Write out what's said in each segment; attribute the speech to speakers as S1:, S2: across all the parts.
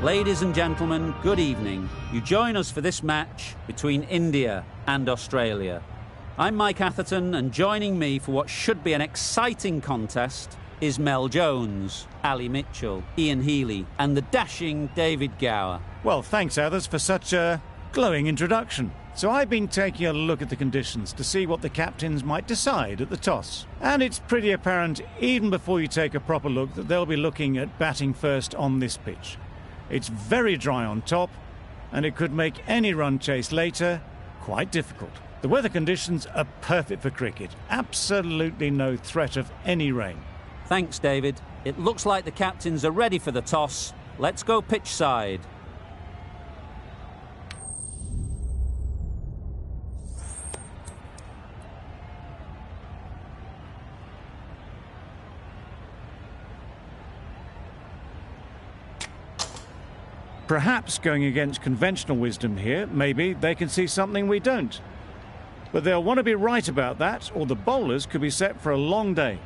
S1: Ladies and gentlemen, good evening. You join us for this match between India and Australia. I'm Mike Atherton, and joining me for what should be an exciting contest is Mel Jones, Ali Mitchell, Ian Healy and the dashing David Gower.
S2: Well, thanks, Athers, for such a glowing introduction. So I've been taking a look at the conditions to see what the captains might decide at the toss. And it's pretty apparent, even before you take a proper look, that they'll be looking at batting first on this pitch. It's very dry on top, and it could make any run chase later quite difficult. The weather conditions are perfect for cricket. Absolutely no threat of any rain.
S1: Thanks, David. It looks like the captains are ready for the toss. Let's go pitch side.
S2: Perhaps going against conventional wisdom here, maybe they can see something we don't. But they'll want to be right about that, or the bowlers could be set for a long day.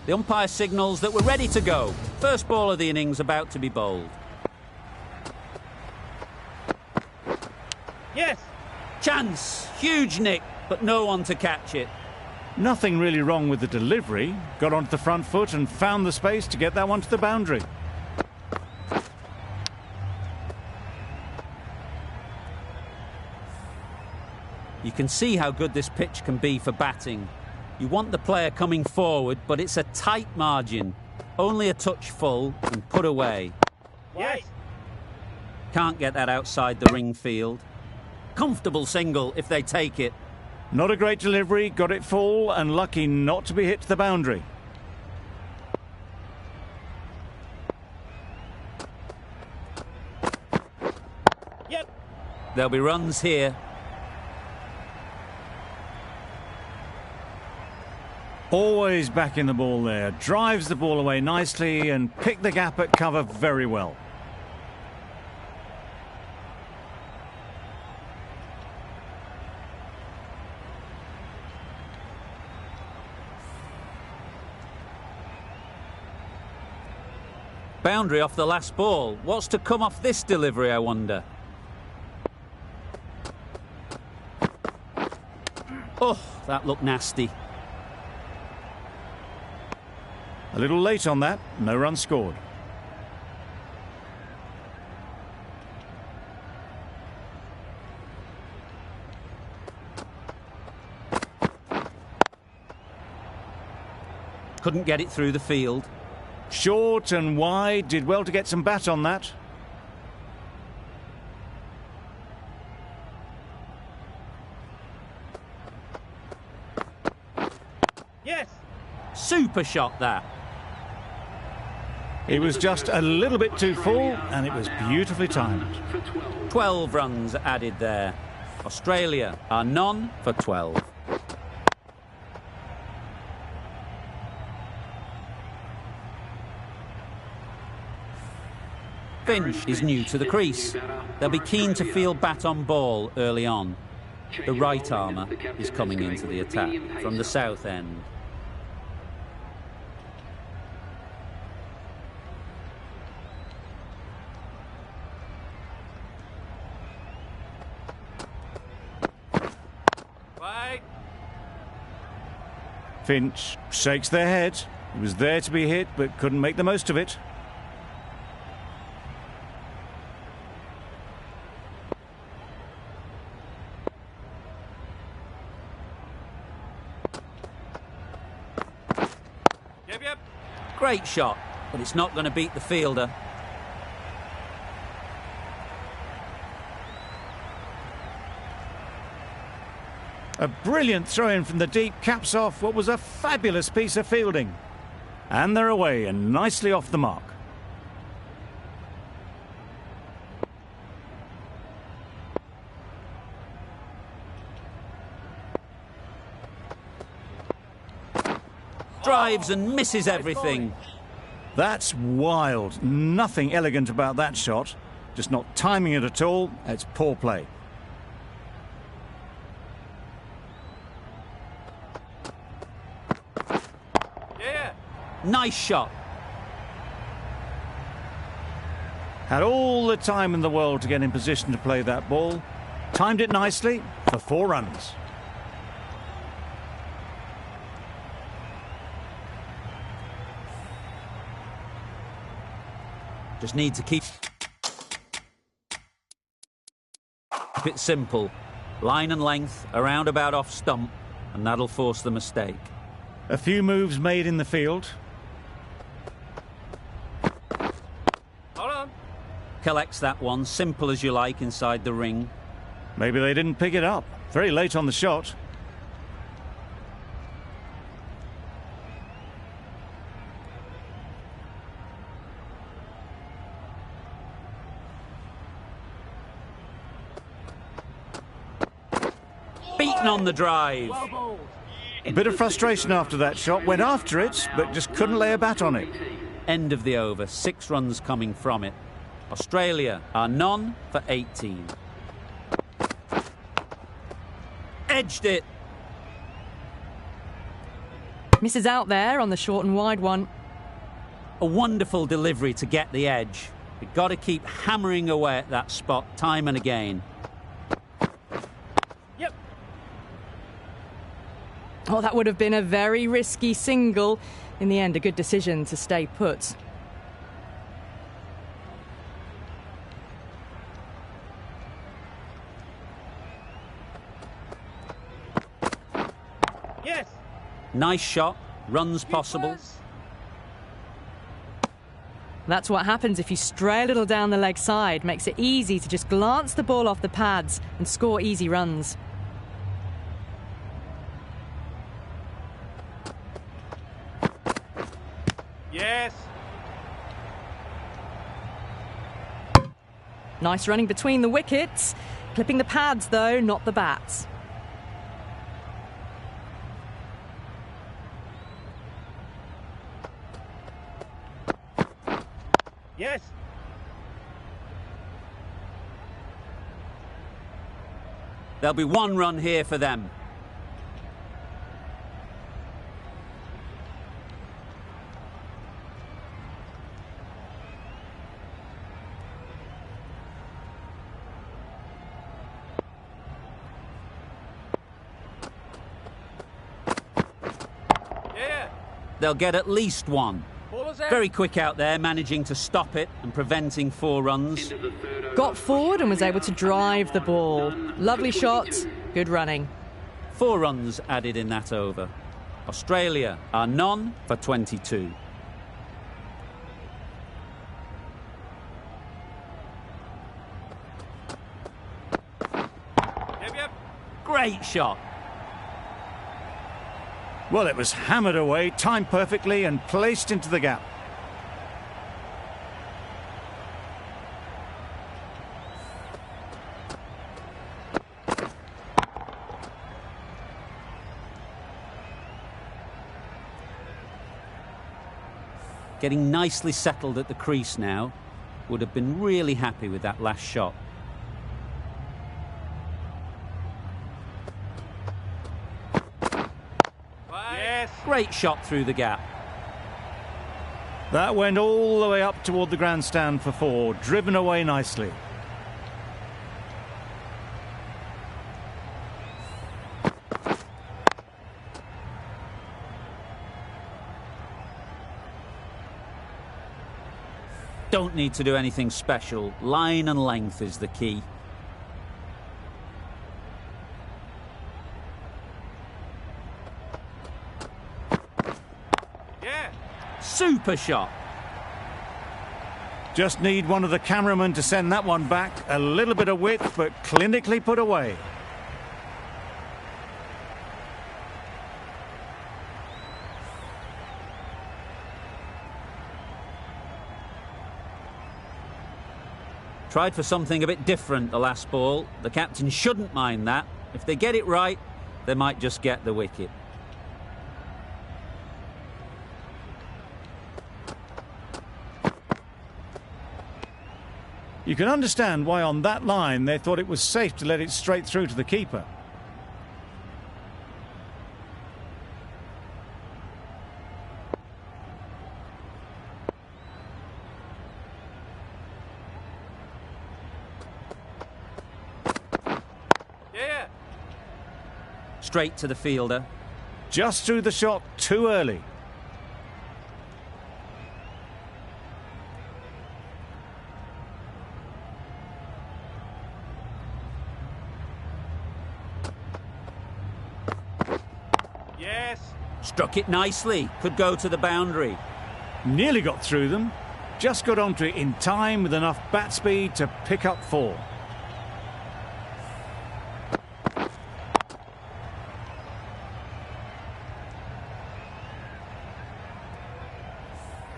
S1: The umpire signals that we're ready to go. First ball of the innings about to be bowled.
S3: Yes!
S1: Chance! Huge nick, but no one to catch it.
S2: Nothing really wrong with the delivery. Got onto the front foot and found the space to get that one to the boundary.
S1: You can see how good this pitch can be for batting. You want the player coming forward, but it's a tight margin. Only a touch full and put away.
S3: Yes!
S1: Can't get that outside the ring field. Comfortable single if they take it.
S2: Not a great delivery, got it full and lucky not to be hit to the boundary.
S3: Yep!
S1: There'll be runs here.
S2: Always backing the ball there. Drives the ball away nicely and picked the gap at cover very well.
S1: Boundary off the last ball. What's to come off this delivery, I wonder? Oh, that looked nasty.
S2: A little late on that, no run scored.
S1: Couldn't get it through the field.
S2: Short and wide, did well to get some bat on that.
S3: Yes!
S1: Super shot that.
S2: It was just a little bit too full and it was beautifully timed.
S1: 12 runs added there. Australia are none for 12. Finch is new to the crease. They'll be keen to field bat on ball early on. The right armour is coming into the attack from the south end.
S2: Finch shakes their head. He was there to be hit but couldn't make the most of it.
S1: Yep. Great shot, but it's not going to beat the fielder.
S2: A brilliant throw-in from the deep caps off what was a fabulous piece of fielding. And they're away and nicely off the mark.
S1: Drives and misses everything.
S2: That's wild. Nothing elegant about that shot. Just not timing it at all. It's poor play.
S3: Yeah.
S1: Nice shot.
S2: Had all the time in the world to get in position to play that ball. Timed it nicely for 4 runs.
S1: Just need to keep it simple. Line and length, around about off stump, and that'll force the mistake.
S2: A few moves made in the field.
S3: Hold on.
S1: Collects that one, simple as you like, inside the ring.
S2: Maybe they didn't pick it up. Very late on the shot.
S1: Beaten on the drive.
S2: A bit of frustration after that shot. Went after it, but just couldn't lay a bat on it.
S1: End of the over. 6 runs coming from it. Australia are none for 18. Edged it.
S4: Misses out there on the short and wide one.
S1: A wonderful delivery to get the edge. You've got to keep hammering away at that spot time and again.
S3: Yep.
S4: Oh, that would have been a very risky single. In the end, a good decision to stay put.
S3: Yes.
S1: Nice shot. Runs possible.
S4: That's what happens if you stray a little down the leg side. Makes it easy to just glance the ball off the pads and score easy runs.
S3: Yes.
S4: Nice running between the wickets. Clipping the pads, though, not the bats.
S3: Yes.
S1: There'll be 1 run here for them.
S3: Yeah.
S1: They'll get at least 1.
S3: Ballers out.
S1: Very quick out there, managing to stop it and preventing 4 runs.
S4: Got forward and was able to drive the ball. Lovely shot, good running.
S1: 4 runs added in that over. Australia are none for 22.
S3: Yep.
S1: Great shot.
S2: Well, it was hammered away, timed perfectly and placed into the gap.
S1: Getting nicely settled at the crease now. Would have been really happy with that last shot.
S3: Yes.
S1: Great shot through the gap.
S2: That went all the way up toward the grandstand for 4, driven away nicely.
S1: Don't need to do anything special. Line and length is the key.
S3: Yeah.
S1: Super shot.
S2: Just need one of the cameramen to send that one back. A little bit of width, but clinically put away.
S1: Tried for something a bit different the last ball. The captain shouldn't mind that. If they get it right, they might just get the wicket.
S2: You can understand why on that line they thought it was safe to let it straight through to the keeper.
S3: Yeah.
S1: Straight to the fielder.
S2: Just threw the shot too early.
S3: Yes.
S1: Struck it nicely. Could go to the boundary.
S2: Nearly got through them. Just got onto it in time with enough bat speed to pick up 4.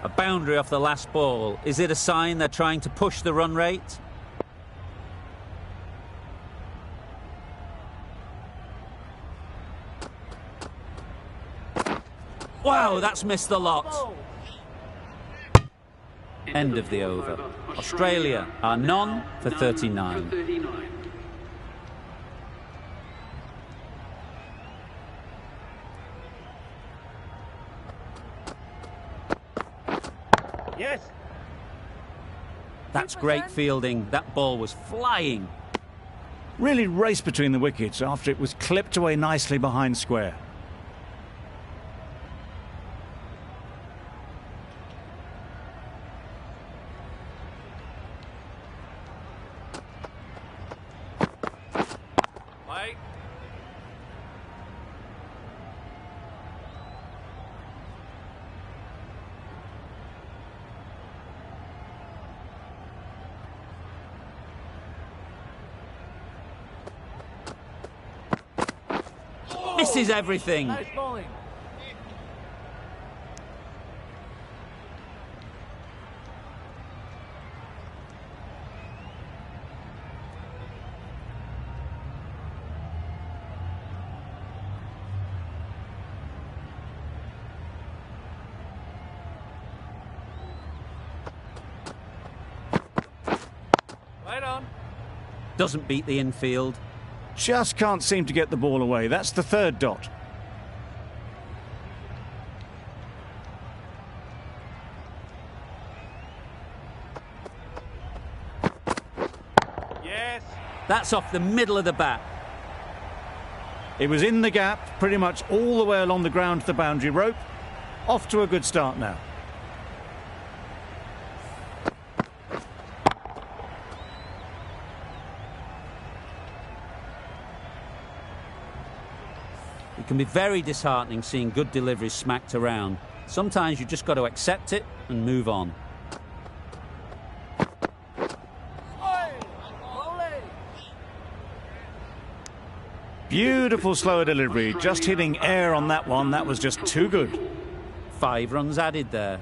S1: A boundary off the last ball. Is it a sign they're trying to push the run rate? Wow, that's missed the lot. End of the over. Australia are none for 39.
S3: Yes.
S1: That's great fielding. That ball was flying.
S2: Really raced between the wickets after it was clipped away nicely behind square.
S3: Play.
S1: Misses everything.
S3: Nice bowling. Right on.
S1: Doesn't beat the infield.
S2: Just can't seem to get the ball away. That's the 3rd dot.
S3: Yes.
S1: That's off the middle of the bat.
S2: It was in the gap, pretty much all the way along the ground to the boundary rope. Off to a good start now.
S1: It can be very disheartening seeing good deliveries smacked around. Sometimes you just got to accept it and move on.
S2: Beautiful slower delivery, just hitting air on that one. That was just too good.
S1: 5 runs added there.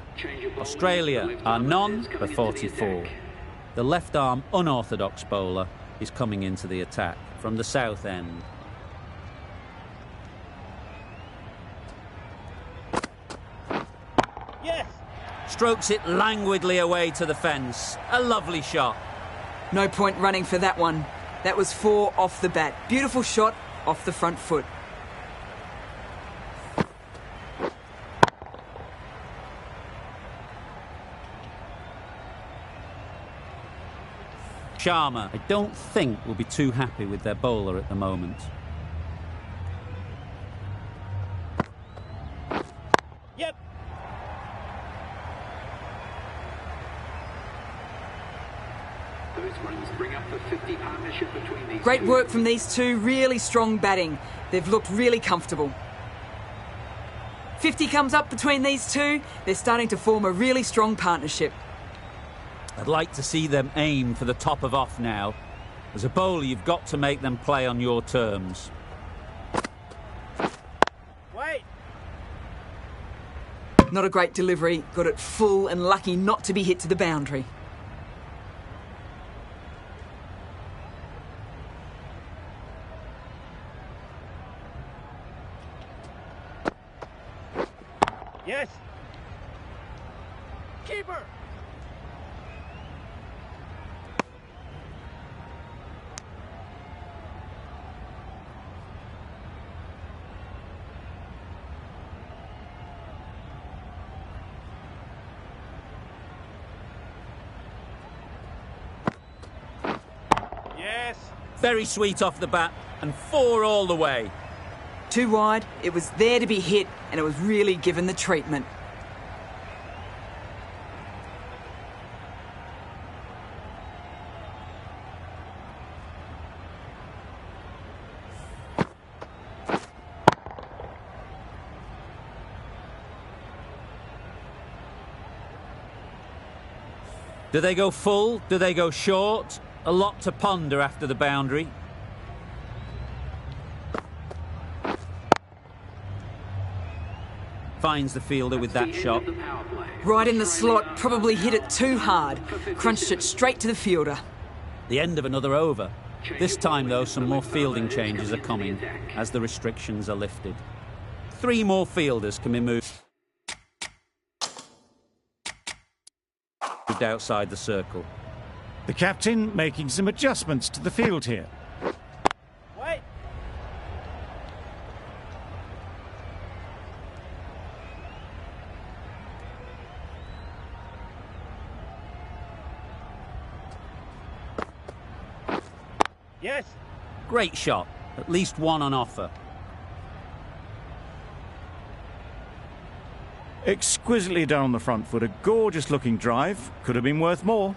S1: Australia are none for 44. The left-arm unorthodox bowler is coming into the attack from the south end.
S3: Yes.
S1: Strokes it languidly away to the fence. A lovely shot.
S5: No point running for that one. That was 4 off the bat. Beautiful shot off the front foot.
S1: Sharma, I don't think, will be too happy with their bowler at the moment.
S3: Yep.
S6: Those runs bring up the 50 partnership between these
S5: Great
S6: two.
S5: work from these two. Really strong batting. They've looked really comfortable. 50 comes up between these two. They're starting to form a really strong partnership.
S1: I'd like to see them aim for the top of off now. As a bowler, you've got to make them play on your terms.
S3: Wait.
S5: Not a great delivery. Got it full and lucky not to be hit to the boundary.
S3: Yes. Keeper.
S1: Very sweet off the bat, and 4 all the way.
S5: Too wide, it was there to be hit, and it was really given the treatment.
S1: Do they go full? Do they go short? A lot to ponder after the boundary. Finds the fielder with that shot.
S5: Right in the slot, probably hit it too hard. Crunched it straight to the fielder.
S1: The end of another over. This time, though, some more fielding changes are coming as the restrictions are lifted. 3 more fielders can be moved outside the circle.
S2: The captain making some adjustments to the field here.
S3: Wait. Yes.
S1: Great shot. At least 1 on offer.
S2: Exquisitely done on the front foot. A gorgeous looking drive. Could have been worth more.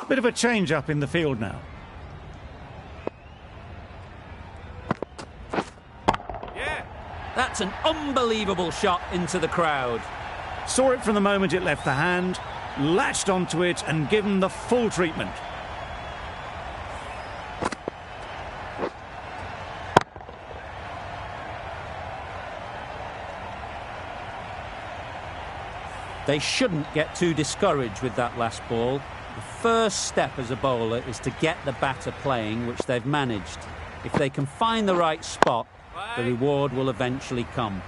S2: Bit of a change up in the field now.
S3: Yeah.
S1: That's an unbelievable shot into the crowd.
S2: Saw it from the moment it left the hand, latched onto it and given the full treatment.
S1: They shouldn't get too discouraged with that last ball. The first step as a bowler is to get the batter playing, which they've managed. If they can find the right spot, the reward will eventually come.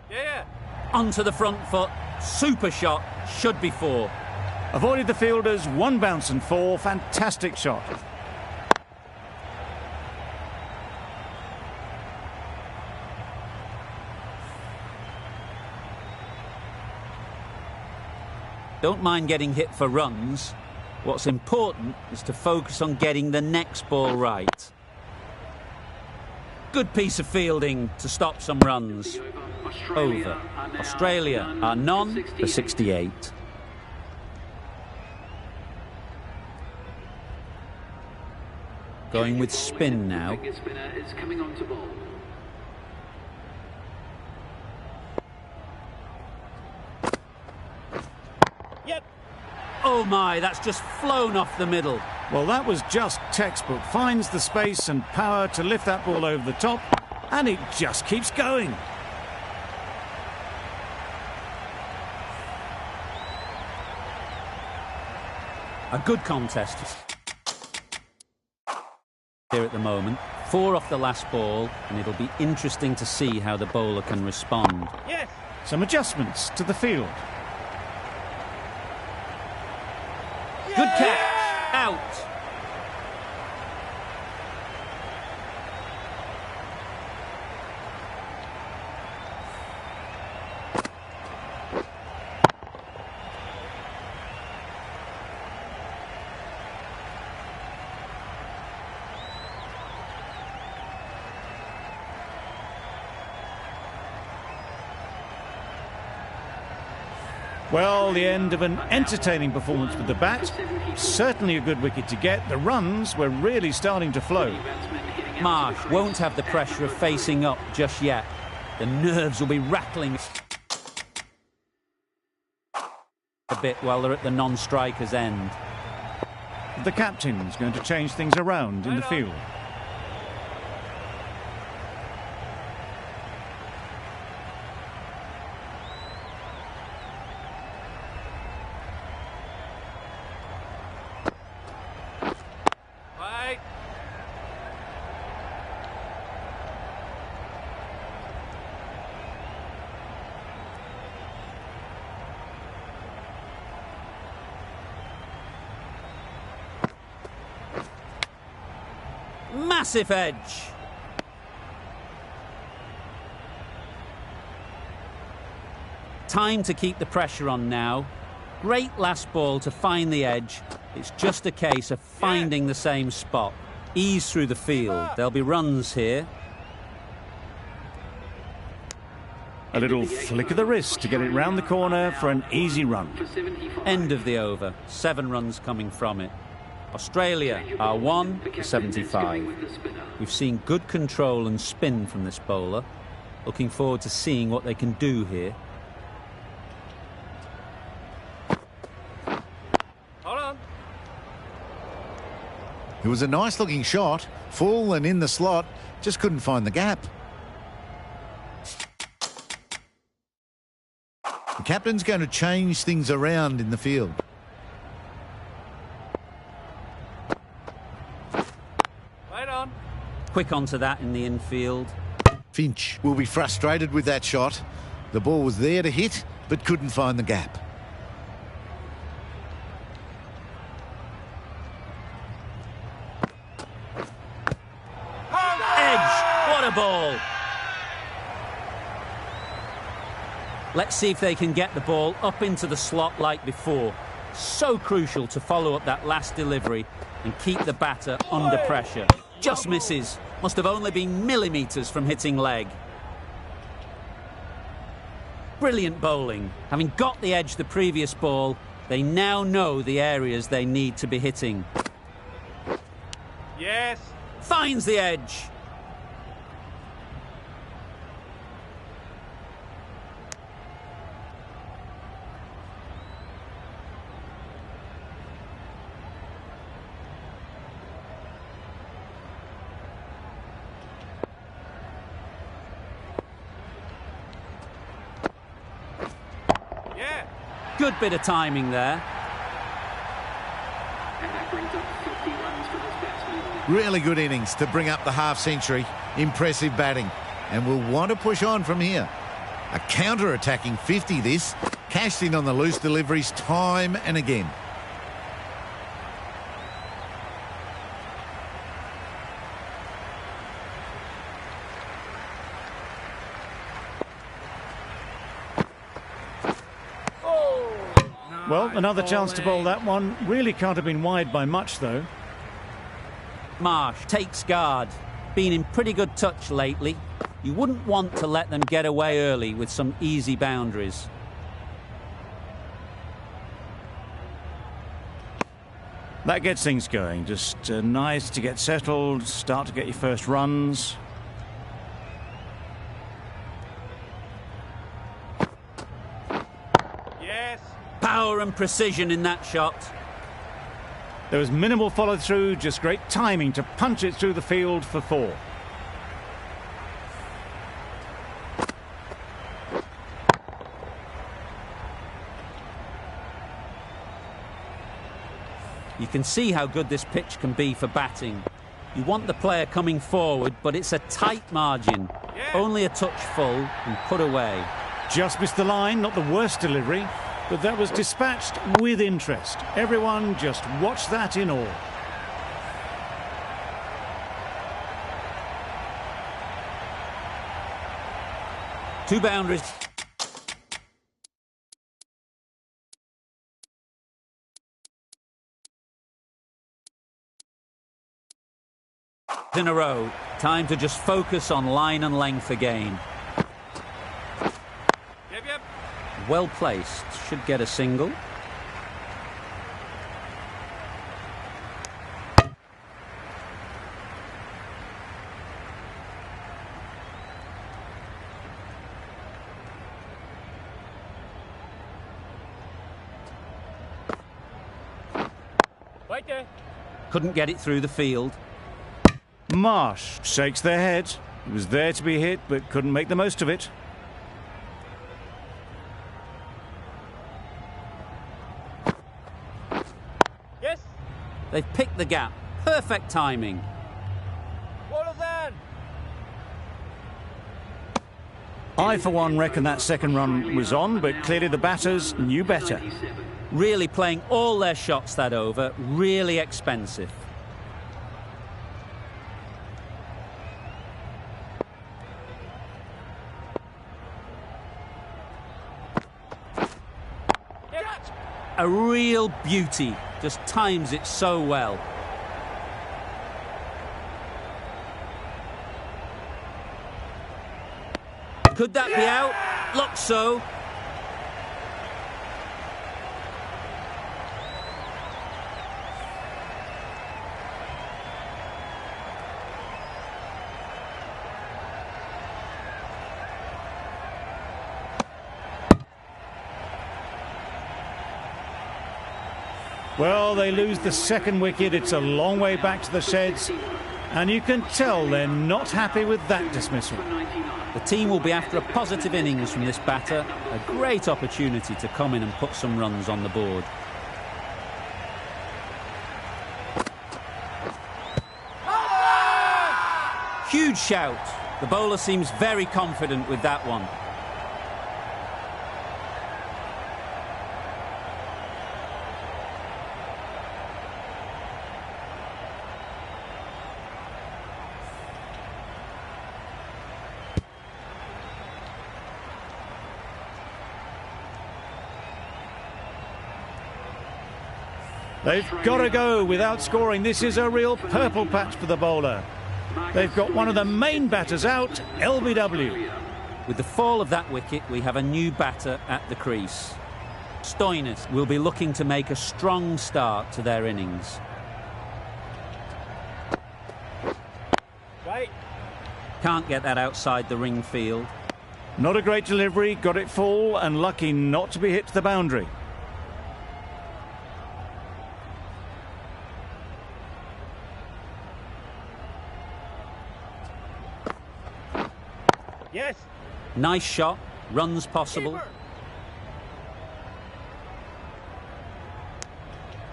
S3: Yeah.
S1: Onto the front foot. Super shot. Should be 4.
S2: Avoided the fielders, 1 bounce and 4. Fantastic shot.
S1: Don't mind getting hit for runs. What's important is to focus on getting the next ball right. Good piece of fielding to stop some runs. Over. Australia are none for 68. Going with spin now.
S3: Yep.
S1: Oh my, that's just flown off the middle.
S2: Well, that was just textbook. Finds the space and power to lift that ball over the top, and it just keeps going.
S1: A good contest here at the moment. 4 off the last ball, and it'll be interesting to see how the bowler can respond.
S3: Yes.
S2: Some adjustments to the field.
S1: Good catch. Out.
S2: Well, the end of an entertaining performance with the bat. Certainly a good wicket to get. The runs were really starting to flow.
S1: Marsh won't have the pressure of facing up just yet. The nerves will be rattling a bit while they're at the non-striker's end.
S2: The captain's going to change things around in the field.
S1: Massive edge. Time to keep the pressure on now. Great last ball to find the edge. It's just a case of finding the same spot. Ease through the field. There'll be runs here.
S2: A little flick of the wrist to get it round the corner for an easy run.
S1: End of the over. 7 runs coming from it. Australia are 1 for 75. We've seen good control and spin from this bowler. Looking forward to seeing what they can do here.
S3: Hold on.
S7: It was a nice looking shot, full and in the slot, just couldn't find the gap. The captain's going to change things around in the field.
S3: Right on.
S1: Quick onto that in the infield.
S7: Finch will be frustrated with that shot. The ball was there to hit, but couldn't find the gap.
S1: Edge! What a ball! Let's see if they can get the ball up into the slot like before. So crucial to follow up that last delivery and keep the batter under pressure. Just misses. Must have only been millimetres from hitting leg. Brilliant bowling. Having got the edge the previous ball, they now know the areas they need to be hitting.
S3: Yes.
S1: Finds the edge. Good bit of timing there.
S6: And that brings up 50 runs for this batsman.
S7: Really good innings to bring up the half-century. Impressive batting. And will want to push on from here. A counter-attacking 50 this. Cashed in on the loose deliveries time and again.
S2: Well, another chance to bowl that one. Really can't have been wide by much, though.
S1: Marsh takes guard. Been in pretty good touch lately. You wouldn't want to let them get away early with some easy boundaries.
S2: That gets things going. Just nice to get settled, start to get your first runs.
S1: Power and precision in that shot.
S2: There was minimal follow-through, just great timing to punch it through the field for 4.
S1: You can see how good this pitch can be for batting. You want the player coming forward, but it's a tight margin. Only a touch full and put away.
S2: Just missed the line, not the worst delivery. But that was dispatched with interest. Everyone just watched that in awe.
S1: Two boundaries. In a row. Time to just focus on line and length again. Well placed, should get a single.
S3: Right there.
S1: Couldn't get it through the field.
S2: Marsh shakes their head. He was there to be hit, but couldn't make the most of it.
S1: They've picked the gap. Perfect timing.
S3: Well done.
S2: I, for one, reckon that second run was on, but clearly the batters knew better.
S1: Really playing all their shots that over. Really expensive. A real beauty. Just times it so well. Could that be out? Looks so.
S2: Well, they lose the second wicket. It's a long way back to the sheds. And you can tell they're not happy with that dismissal.
S1: The team will be after a positive innings from this batter. A great opportunity to come in and put some runs on the board. Huge shout. The bowler seems very confident with that one.
S2: They've got to go without scoring. This is a real purple patch for the bowler. They've got one of the main batters out, LBW.
S1: With the fall of that wicket, we have a new batter at the crease. Stoinis will be looking to make a strong start to their innings.
S3: Right.
S1: Can't get that outside the ring field.
S2: Not a great delivery, got it full and lucky not to be hit to the boundary.
S3: Yes.
S1: Nice shot, runs possible.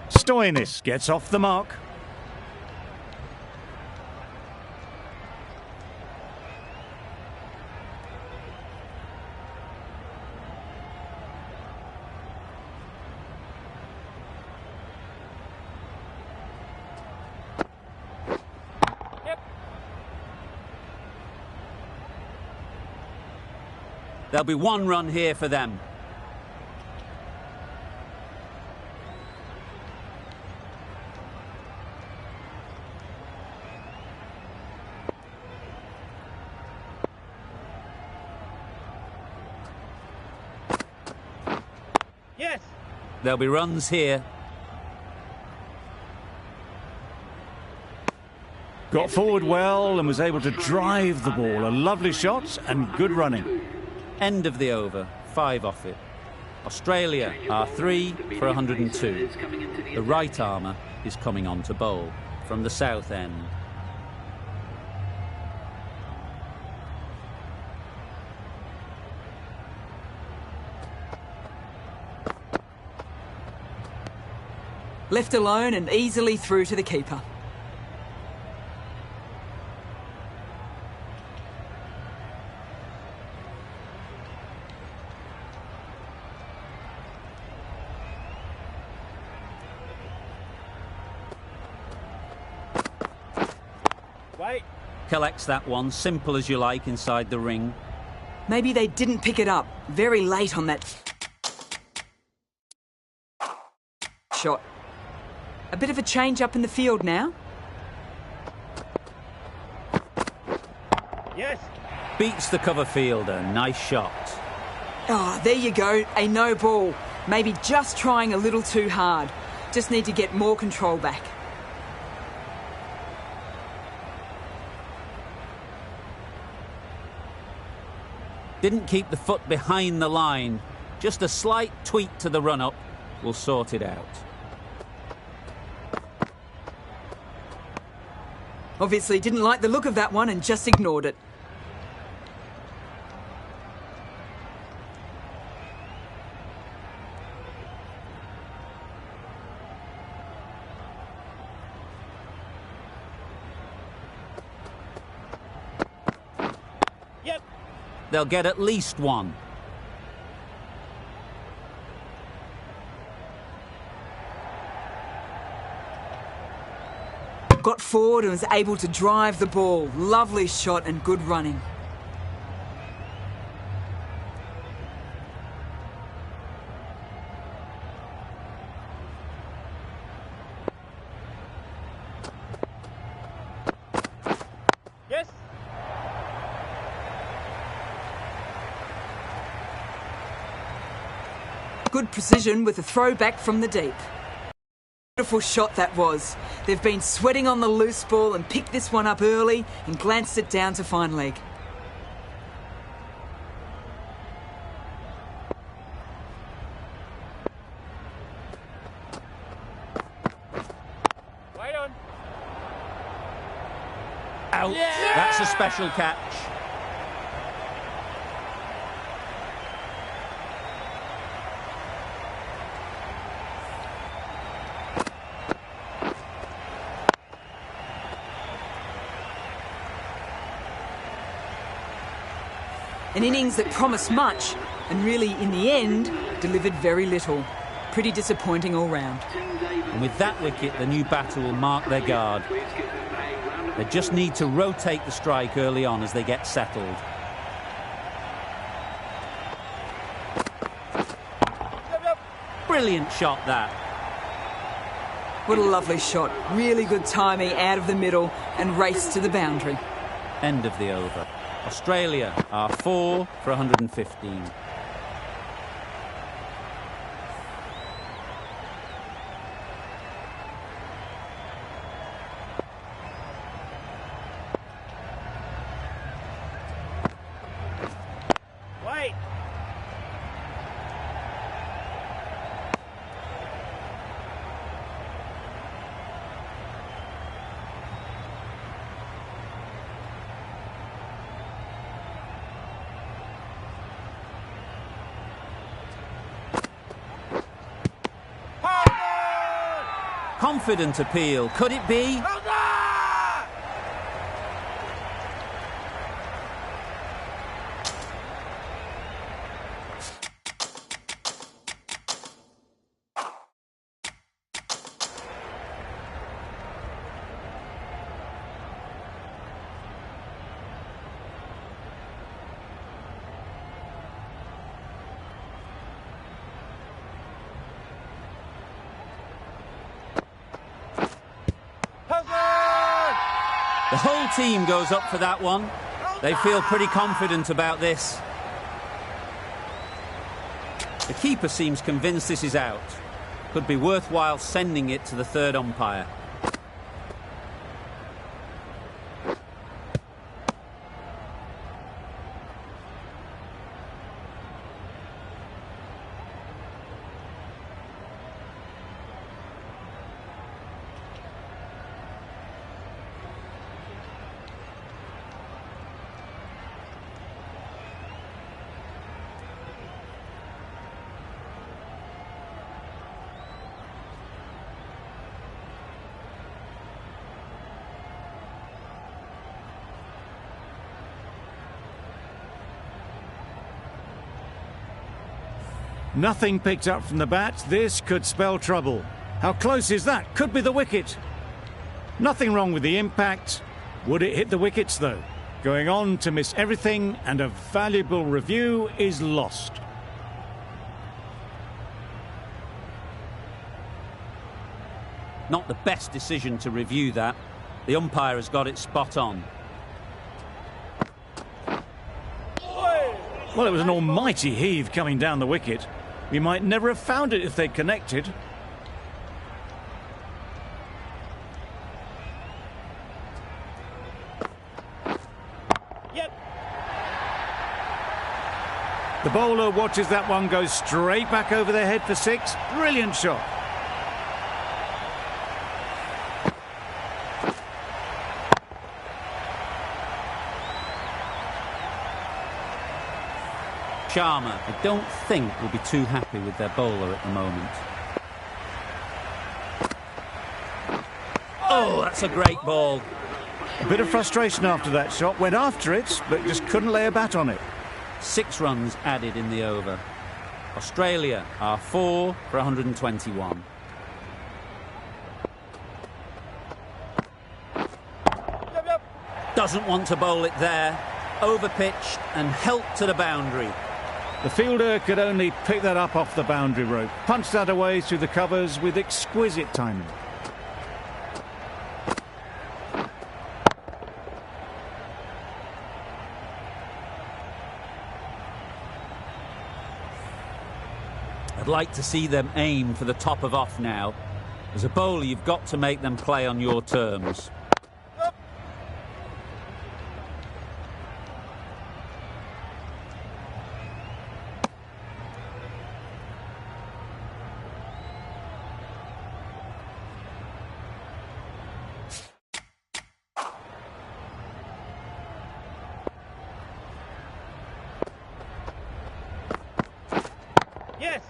S2: Stoinis gets off the mark.
S1: There'll be one run here for them.
S3: Yes.
S1: There'll be runs here.
S2: Got forward well and was able to drive the ball. A lovely shot and good running.
S1: End of the over, 5 off it. Australia are 3 for 102. The right armour is coming on to bowl from the south end.
S5: Left alone and easily through to the keeper.
S3: Right.
S1: Collects that one, simple as you like, inside the ring.
S5: Maybe they didn't pick it up. Very late on that shot. A bit of a change up in the field now.
S3: Yes.
S1: Beats the cover fielder, nice shot.
S5: Oh, there you go. A no ball. Maybe just trying a little too hard. Just need to get more control back.
S1: Didn't keep the foot behind the line. Just a slight tweak to the run-up will sort it out.
S5: Obviously didn't like the look of that one and just ignored it.
S3: Yep.
S1: They'll get at least one.
S5: Got forward and was able to drive the ball. Lovely shot and good running. Good precision with a throw back from the deep. Beautiful shot that was. They've been sweating on the loose ball and picked this one up early and glanced it down to fine leg.
S3: Wait on.
S1: Out. Yeah! That's a special catch.
S5: An innings that promised much and really, in the end, delivered very little. Pretty disappointing all round.
S1: And with that wicket, the new batter will mark their guard. They just need to rotate the strike early on as they get settled. Brilliant shot, that.
S5: What a lovely shot. Really good timing out of the middle and race to the boundary.
S1: End of the over. Australia are 4 for 115.
S3: Wait.
S1: Confident appeal. Could it be? The whole team goes up for that one. They feel pretty confident about this. The keeper seems convinced this is out. Could be worthwhile sending it to the third umpire.
S2: Nothing picked up from the bat. This could spell trouble. How close is that? Could be the wicket. Nothing wrong with the impact. Would it hit the wickets, though? Going on to miss everything, and a valuable review is lost.
S1: Not the best decision to review that. The umpire has got it spot on.
S2: Well, it was an almighty heave coming down the wicket. We might never have found it if they'd connected.
S3: Yep.
S2: The bowler watches that one go straight back over their head for 6. Brilliant shot.
S1: Sharma, I don't think, will be too happy with their bowler at the moment. Oh, that's a great ball.
S2: A bit of frustration after that shot. Went after it, but just couldn't lay a bat on it.
S1: 6 runs added in the over. Australia are 4 for 121. Doesn't want to bowl it there. Overpitched and helped to the boundary.
S2: The fielder could only pick that up off the boundary rope. Punched that away through the covers with exquisite timing.
S1: I'd like to see them aim for the top of off now. As a bowler, you've got to make them play on your terms.
S3: Yes.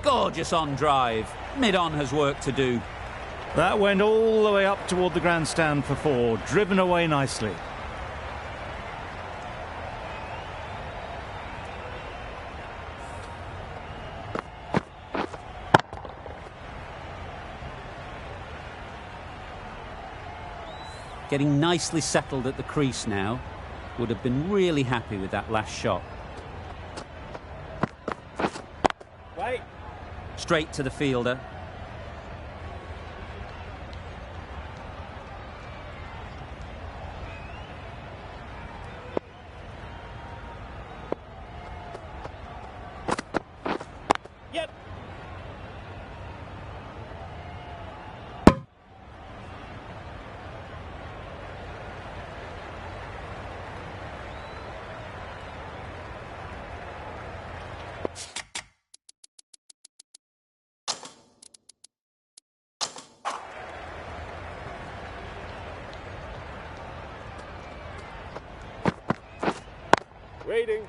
S1: Gorgeous on drive. Mid-on has work to do.
S2: That went all the way up toward the grandstand for 4, driven away nicely.
S1: Getting nicely settled at the crease now. Would have been really happy with that last shot.
S3: Wait.
S1: Straight to the fielder.
S3: Yep. Waiting.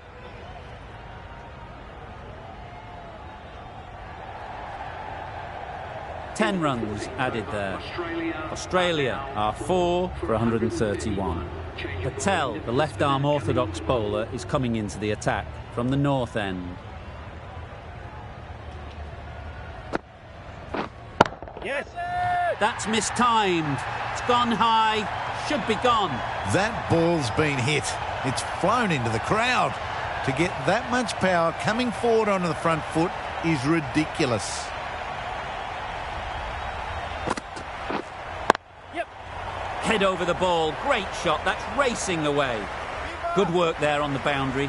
S1: Ten runs added there. Australia are 4 for 131. Patel, the left-arm orthodox bowler, is coming into the attack from the north end.
S3: Yes.
S1: That's mistimed. It's gone high. Should be gone.
S7: That ball's been hit. It's flown into the crowd. To get that much power coming forward onto the front foot is ridiculous.
S3: Yep.
S1: Head over the ball. Great shot. That's racing away. Good work there on the boundary.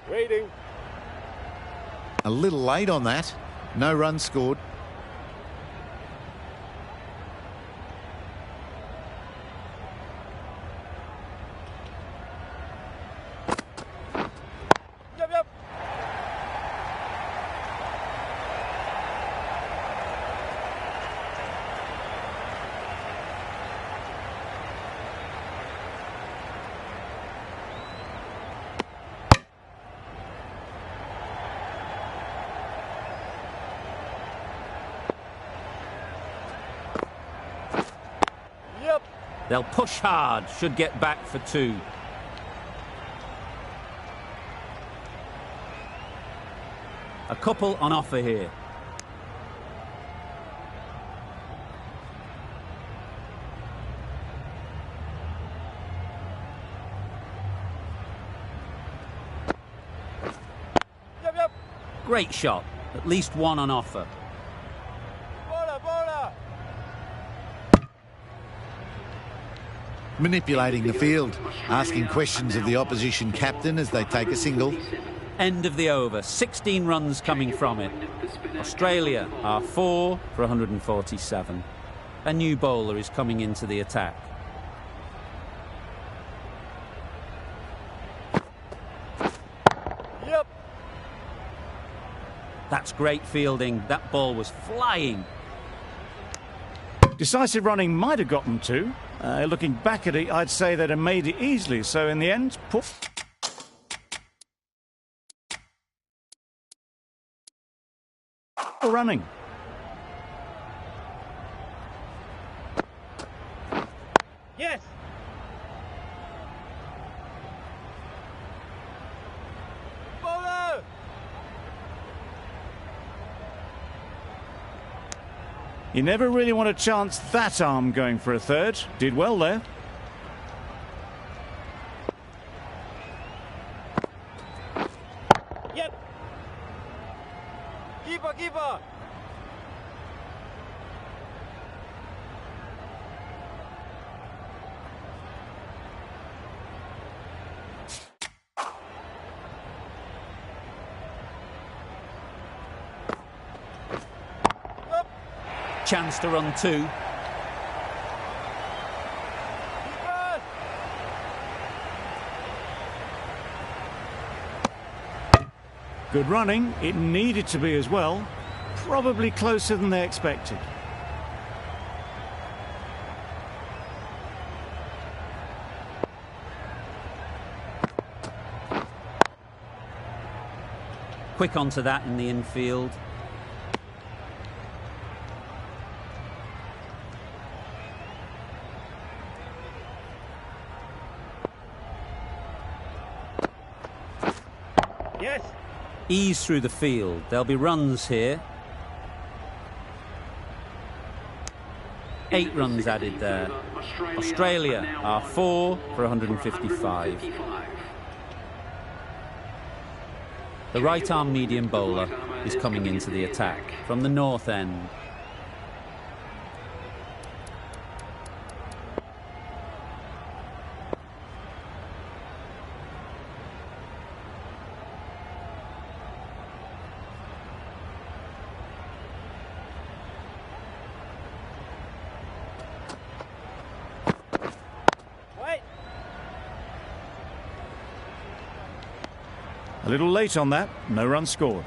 S3: Waiting.
S7: A little late on that. No runs scored.
S3: Yep, yep. Yep.
S1: They'll push hard. Should get back for 2. A couple on offer here.
S3: Yep, yep.
S1: Great shot. At least 1 on offer.
S3: Bowler, bowler.
S7: Manipulating the field, asking questions of the opposition captain as they take a single.
S1: End of the over. 16 runs coming from it. Australia are 4 for 147. A new bowler is coming into the attack.
S3: Yep.
S1: That's great fielding. That ball was flying.
S2: Decisive running might have gotten 2. Looking back at it, I'd say they'd have made it easily. So in the end, poor running.
S3: Yes. Bowler.
S2: You never really want to chance that arm going for a third. Did well there.
S3: Yep. Keeper, keeper.
S1: Chance to run two.
S3: Keeper.
S2: Good running. It needed to be as well. Probably closer than they expected.
S1: Quick onto that in the infield.
S3: Yes.
S1: Ease through the field. There'll be runs here. 8 runs added there. Australia are 4 for 155. The right-arm medium bowler is coming into the attack from the north end.
S3: Wait.
S2: A little late on that. No run scored.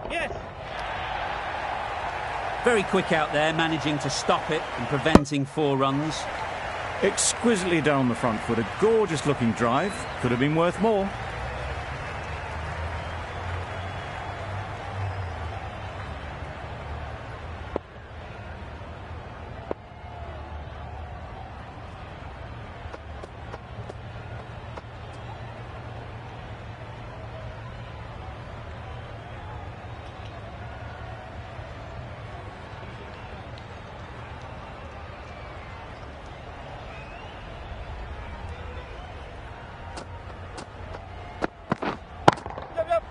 S3: Yes.
S1: Very quick out there, managing to stop it and preventing 4 runs.
S2: Exquisitely done on the front foot. A gorgeous looking drive. Could have been worth more.
S3: Yep, yep.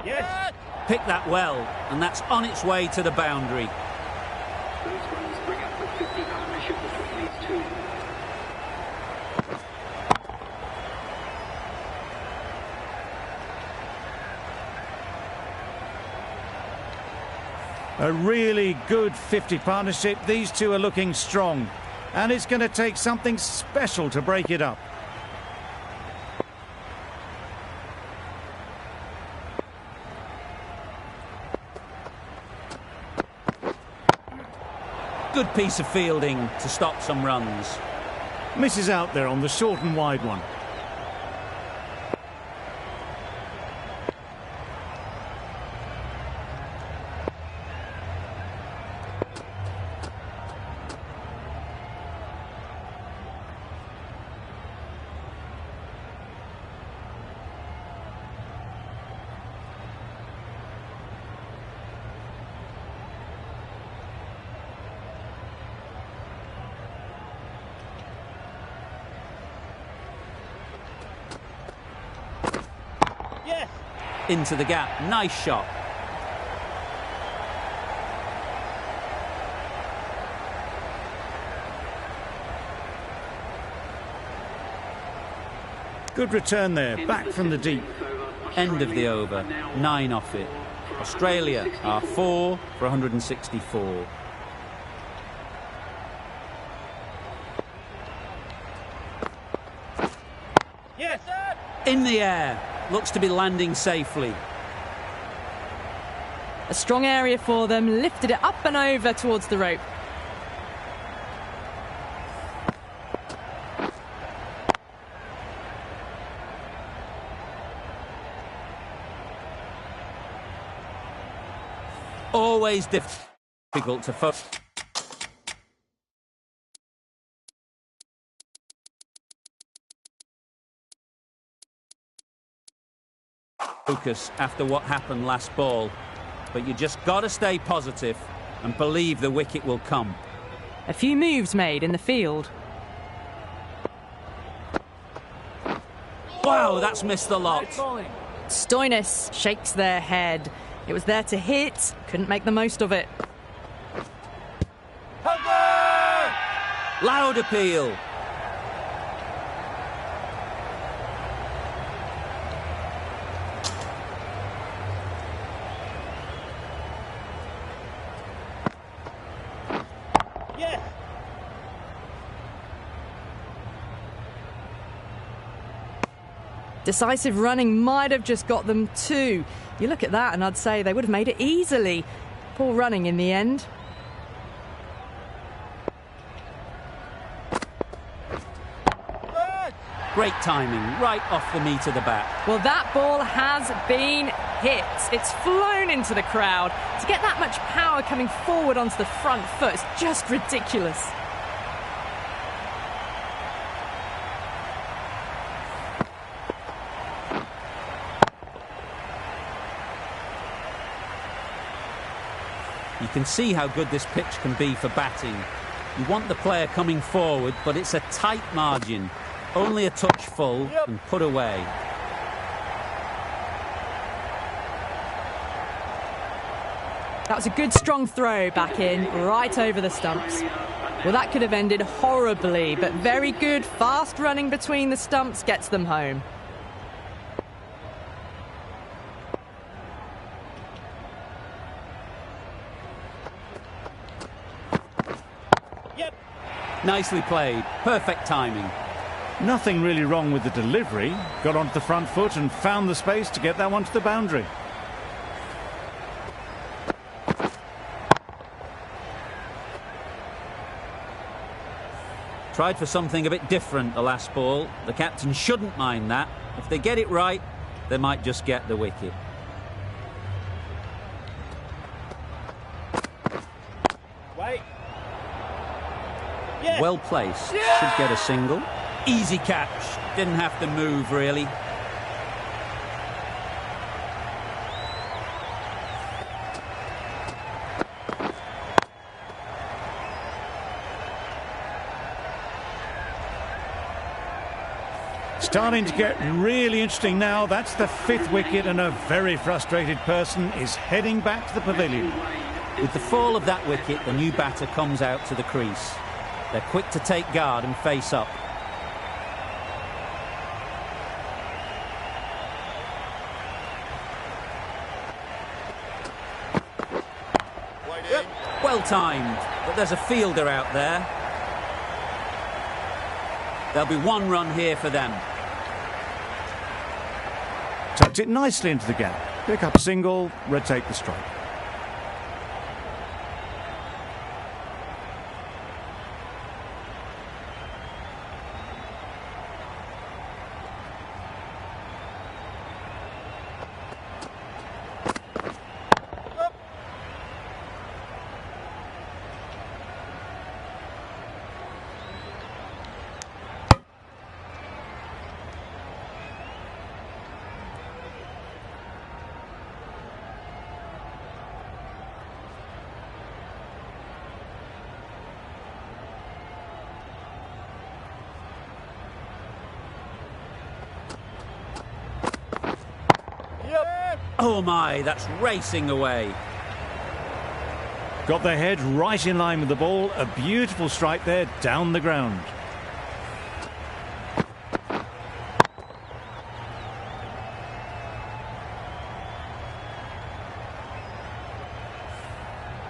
S3: Yes.
S1: Picked that well, and that's on its way to the boundary.
S6: Those runs bring up the 50 partnership between these two.
S2: A really good 50 partnership. These two are looking strong. And it's going to take something special to break it up.
S1: Good piece of fielding to stop some runs.
S2: Misses out there on the short and wide one.
S3: Yes.
S1: Into the gap. Nice shot.
S2: Good return there, back from the deep.
S1: End of the over. 9 off it. Australia are 4 for 164.
S3: Yes!
S1: In the air. Looks to be landing safely.
S4: A strong area for them, lifted it up and over towards the rope.
S1: Always difficult to focus after what happened last ball. But you just got to stay positive and believe the wicket will come.
S4: A few moves made in the field.
S1: Wow, that's missed the lot.
S4: Stoinis shakes their head. It was there to hit, couldn't make the most of it.
S1: Loud appeal.
S4: Decisive running might have just got them 2. You look at that and I'd say they would have made it easily. Poor running in the end.
S1: Great timing, right off the meat of the bat.
S4: Well, that ball has been hit. It's flown into the crowd. To get that much power coming forward onto the front foot is just ridiculous.
S1: You can see how good this pitch can be for batting. You want the player coming forward, but it's a tight margin. Only a touch full and put away.
S4: That was a good strong throw back in, right over the stumps. Well, that could have ended horribly, but very good, fast running between the stumps gets them home.
S1: Nicely played, perfect timing.
S2: Nothing really wrong with the delivery. Got onto the front foot and found the space to get that one to the boundary.
S1: Tried for something a bit different the last ball. The captain shouldn't mind that. If they get it right, they might just get the wicket. Well placed, should get a single. Easy catch, didn't have to move really.
S2: Starting to get really interesting now. That's the 5th wicket and a very frustrated person is heading back to the pavilion.
S1: With the fall of that wicket, the new batter comes out to the crease. They're quick to take guard and face up. Well timed, but there's a fielder out there. There'll be 1 run here for them.
S2: Tucked it nicely into the gap. Pick up a single, retake the strike.
S1: Oh my, that's racing away.
S2: Got their head right in line with the ball. A beautiful strike there down the ground.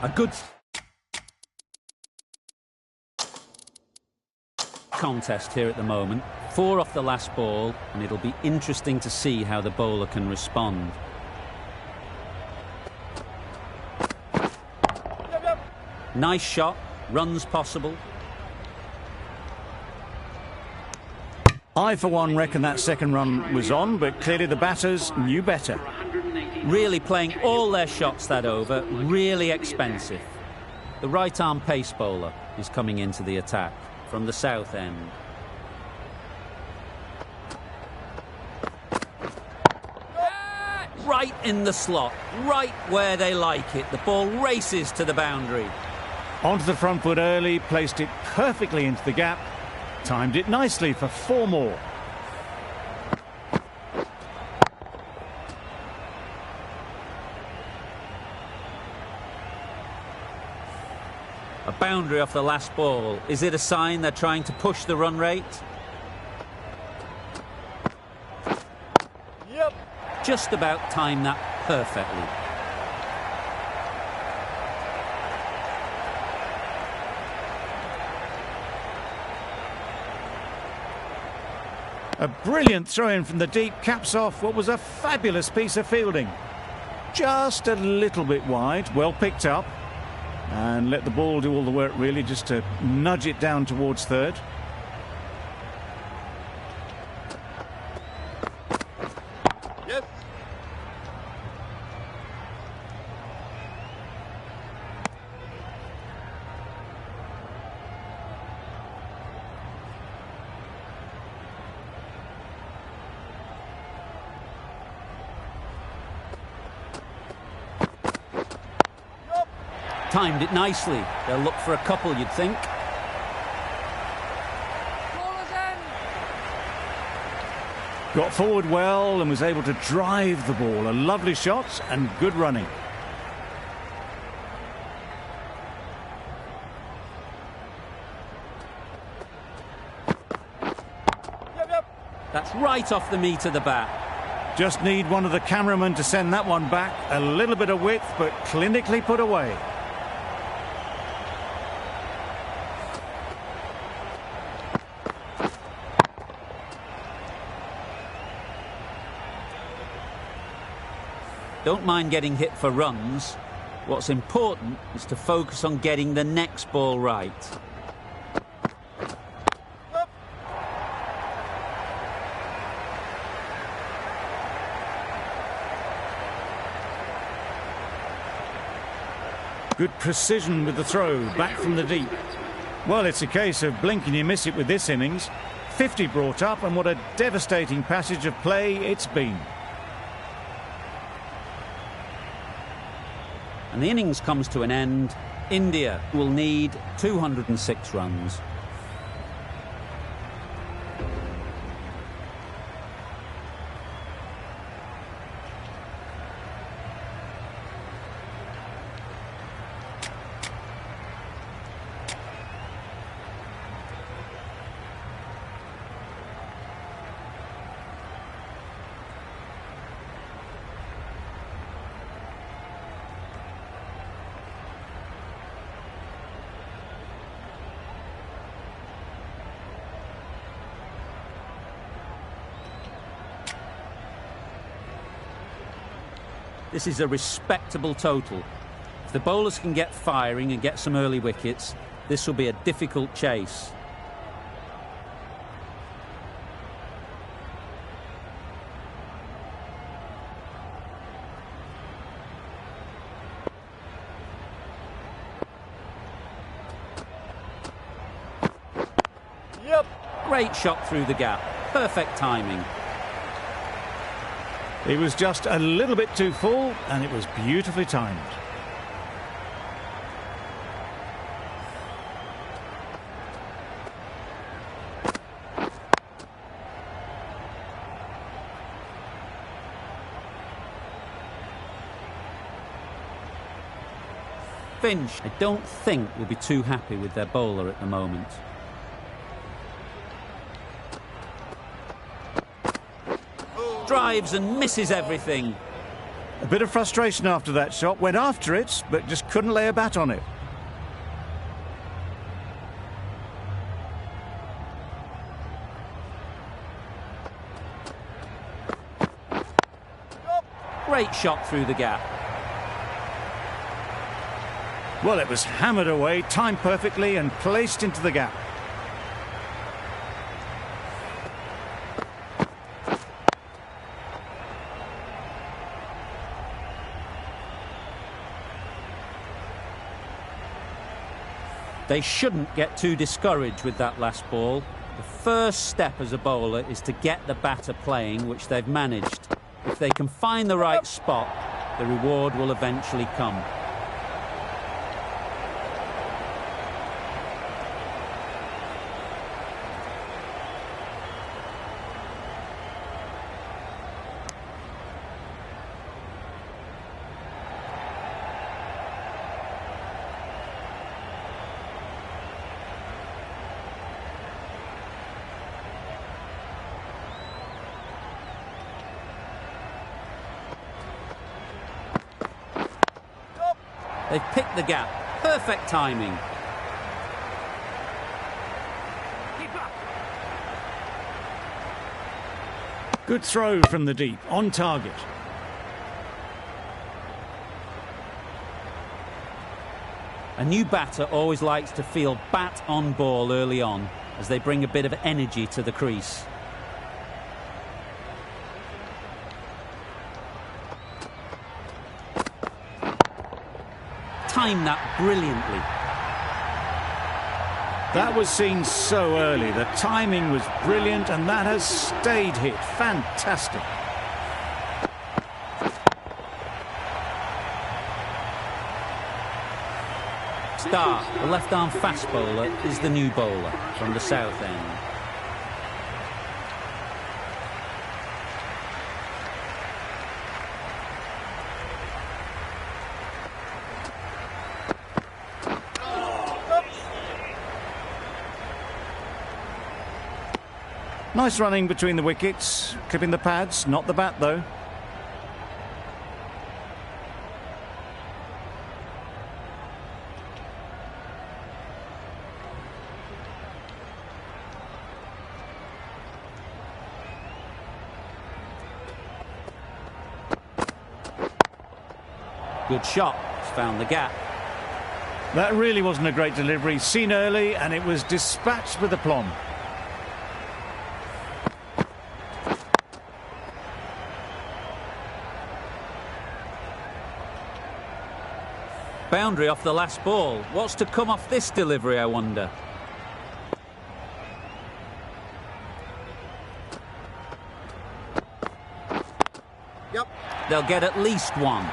S1: A good contest here at the moment. 4 off the last ball, and it'll be interesting to see how the bowler can respond. Nice shot, runs possible.
S2: I, for one, reckon that second run was on, but clearly the batters knew better.
S1: Really playing all their shots that over, really expensive. The right-arm pace bowler is coming into the attack from the south end. Right in the slot, right where they like it. The ball races to the boundary.
S2: Onto the front foot early, placed it perfectly into the gap, timed it nicely for 4 more.
S1: A boundary off the last ball. Is it a sign they're trying to push the run rate?
S3: Yep.
S1: Just about timed that perfectly.
S2: A brilliant throw-in from the deep caps off what was a fabulous piece of fielding. Just a little bit wide, well picked up. And let the ball do all the work, really, just to nudge it down towards third.
S3: Yes.
S1: Timed it nicely. They'll look for a couple, you'd think.
S2: Got forward well and was able to drive the ball. A lovely shot and good running.
S1: That's right off the meat of the bat.
S2: Just need one of the cameramen to send that one back. A little bit of width, but clinically put away.
S1: Don't mind getting hit for runs. What's important is to focus on getting the next ball right.
S2: Good precision with the throw, back from the deep. Well, it's a case of blink and you miss it with this innings. 50 brought up, and what a devastating passage of play it's been.
S1: And the innings comes to an end. India will need 206 runs. This is a respectable total. If the bowlers can get firing and get some early wickets, this will be a difficult chase.
S3: Yep.
S1: Great shot through the gap. Perfect timing.
S2: It was just a little bit too full, and it was beautifully timed.
S1: Finch, I don't think, will be too happy with their bowler at the moment. Drives and misses everything.
S2: A bit of frustration after that shot. Went after it, but just couldn't lay a bat on it.
S1: Great shot through the gap.
S2: Well, it was hammered away, timed perfectly and placed into the gap.
S1: They shouldn't get too discouraged with that last ball. The first step as a bowler is to get the batter playing, which they've managed. If they can find the right spot, the reward will eventually come. They've picked the gap. Perfect timing.
S2: Good throw from the deep, on target.
S1: A new batter always likes to feel bat on ball early on, as they bring a bit of energy to the crease. Timed that brilliantly.
S2: That was seen so early. The timing was brilliant and that has stayed hit. Fantastic.
S1: Starr, the left-arm fast bowler, is the new bowler from the south end.
S2: Nice running between the wickets, clipping the pads, not the bat though.
S1: Good shot, it's found the gap.
S2: That really wasn't a great delivery, seen early and it was dispatched with aplomb.
S1: Boundary off the last ball. What's to come off this delivery, I wonder?
S3: Yep.
S1: They'll get at least one.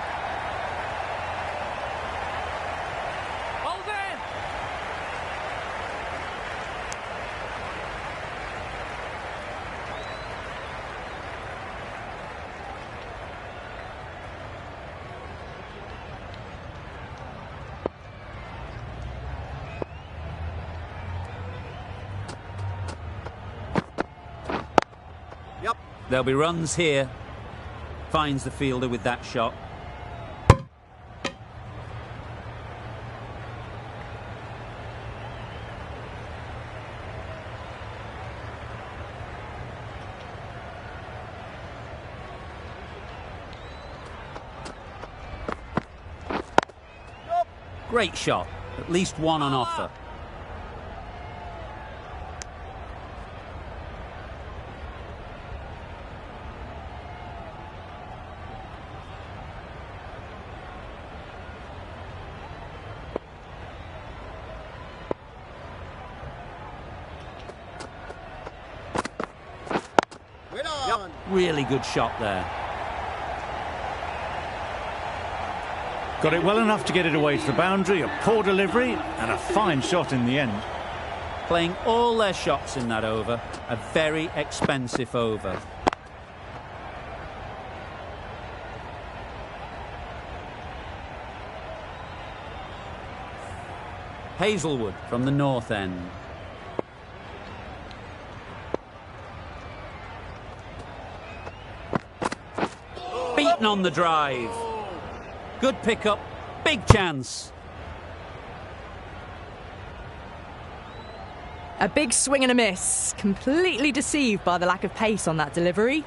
S4: Hold in!
S3: Yep.
S1: There'll be runs here. Finds the fielder with that shot. Great shot. At least one on offer.
S3: Yep.
S1: Really good shot there.
S2: Got it well enough to get it away to the boundary, a poor delivery and a fine shot in the end.
S1: Playing all their shots in that over. A very expensive over. Hazelwood from the north end. beaten on the drive. Good pickup, big chance.
S4: A big swing and a miss. Completely deceived by the lack of pace on that delivery.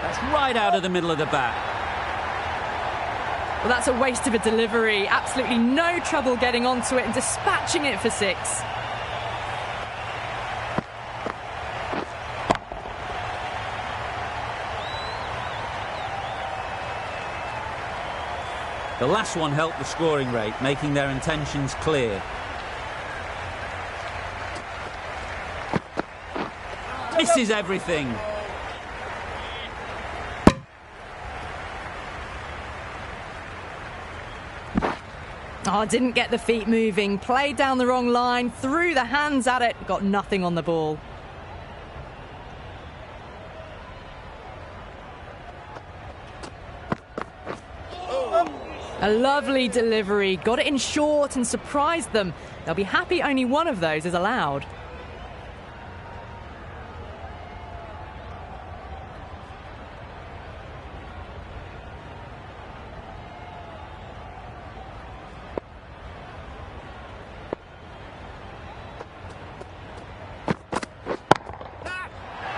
S1: That's right out of the middle of the bat.
S4: Well, that's a waste of a delivery. Absolutely no trouble getting onto it and dispatching it for 6.
S1: The last one helped the scoring rate, making their intentions clear. Misses everything.
S4: Oh, didn't get the feet moving. Played down the wrong line, threw the hands at it, got nothing on the ball. A lovely delivery, got it in short and surprised them. They'll be happy only one of those is allowed.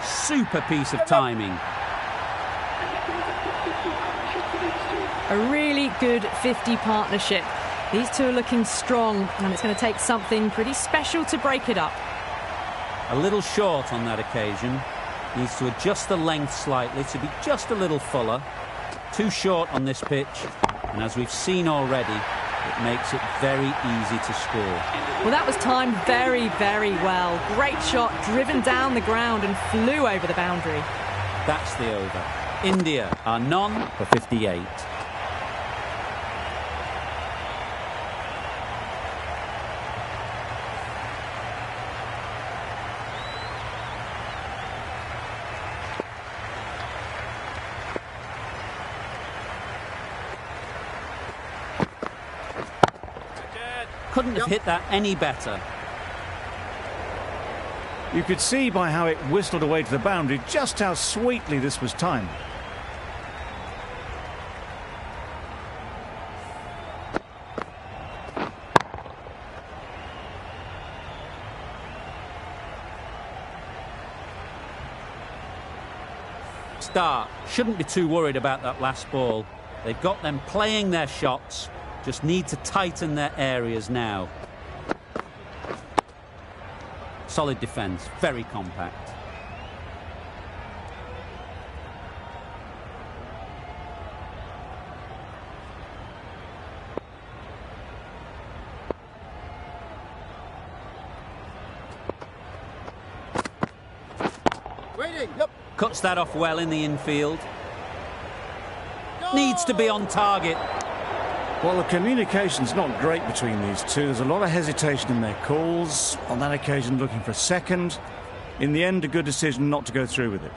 S1: Super piece of timing.
S4: A really good 50 partnership. These two are looking strong, and it's going to take something pretty special to break it up.
S1: A little short on that occasion. Needs to adjust the length slightly to be just a little fuller. Too short on this pitch, and as we've seen already, it makes it very easy to score.
S4: Well, that was timed very, very well. Great shot, driven down the ground and flew over the boundary.
S1: That's the over. India are none for 58. Couldn't have hit that any better.
S2: You could see by how it whistled away to the boundary just how sweetly this was timed.
S1: Start. Shouldn't be too worried about that last ball. They've got them playing their shots. Just need to tighten their areas now. Solid defence, very compact.
S3: Waiting. Yep.
S1: Cuts that off well in the infield. Needs to be on target.
S2: Well, the communication's not great between these two. There's a lot of hesitation in their calls. On that occasion, looking for a second. In the end, a good decision not to go through with it.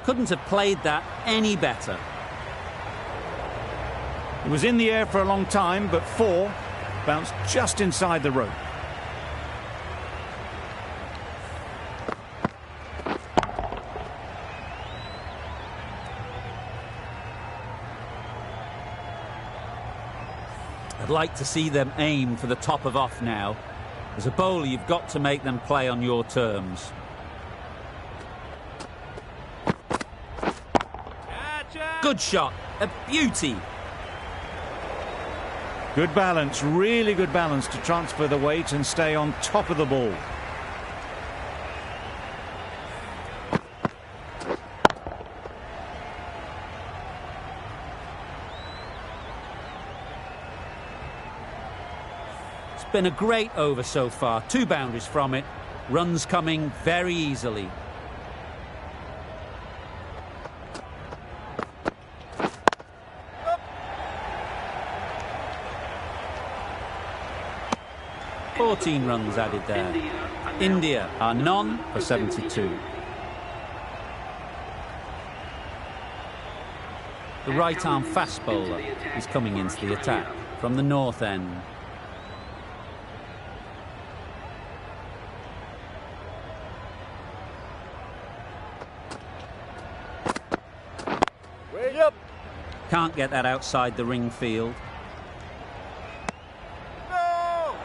S1: Couldn't have played that any better.
S2: It was in the air for a long time, but 4 bounced just inside the rope.
S1: I'd like to see them aim for the top of off now. As a bowler, you've got to make them play on your terms. Good shot, a beauty.
S2: Good balance, really good balance to transfer the weight and stay on top of the ball.
S1: Been a great over so far. 2 boundaries from it. Runs coming very easily. 14 runs added there. India are none for 72. The right-arm fast bowler is coming into the attack from the north end. Can't get that outside the ring field.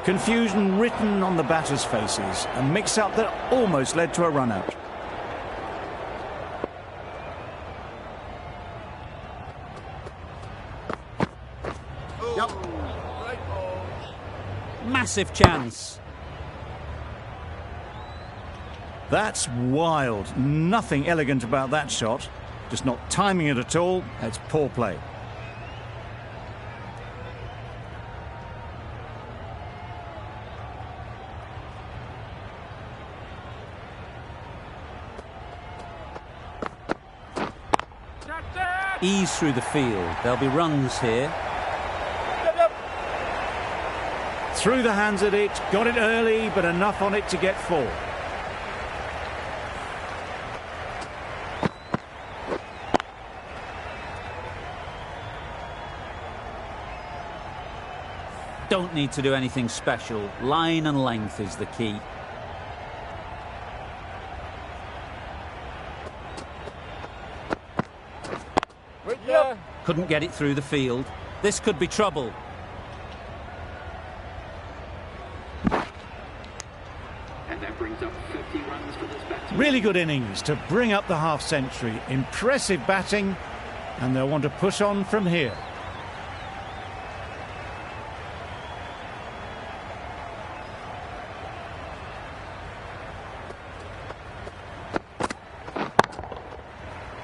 S2: Confusion written on the batters' faces, a mix-up that almost led to a run-out.
S3: Yep.
S1: Massive chance.
S2: That's wild. Nothing elegant about that shot. Just not timing it at all. It's poor play.
S1: Ease through the field. There'll be runs here.
S2: Through the hands at it. Got it early, but enough on it to get 4.
S1: Don't need to do anything special. Line and length is the key. Couldn't get it through the field. This could be trouble.
S6: And that brings up 50 runs for this batsman.
S2: Really good innings to bring up the half-century. Impressive batting, and they'll want to push on from here.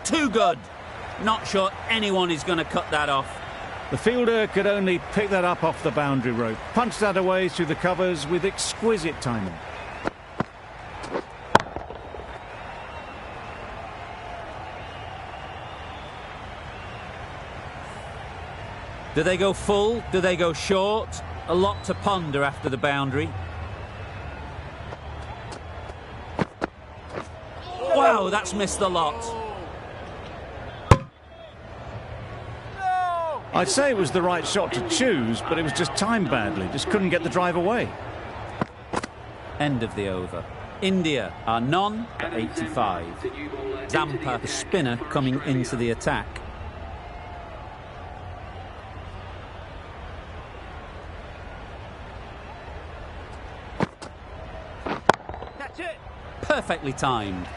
S1: Too good. Not sure anyone is going to cut that off.
S2: The fielder could only pick that up off the boundary rope. Punched that away through the covers with exquisite timing.
S1: Do they go full? Do they go short? A lot to ponder after the boundary. Wow, that's missed the lot.
S2: I'd say it was the right shot to choose, but it was just timed badly. Just couldn't get the drive away.
S1: End of the over. India are none for 85. Zampa, the spinner, coming into the attack.
S3: Catch it.
S1: Perfectly timed.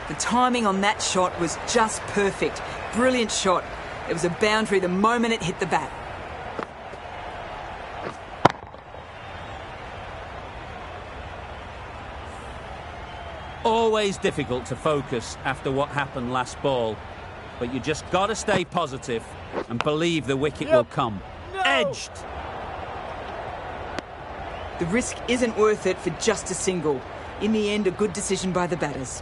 S5: The timing on that shot was just perfect. Brilliant shot. It was a boundary the moment it hit the bat.
S1: Always difficult to focus after what happened last ball. But you just got to stay positive and believe the wicket will come.
S3: No.
S1: Edged.
S5: The risk isn't worth it for just a single. In the end, a good decision by the batters.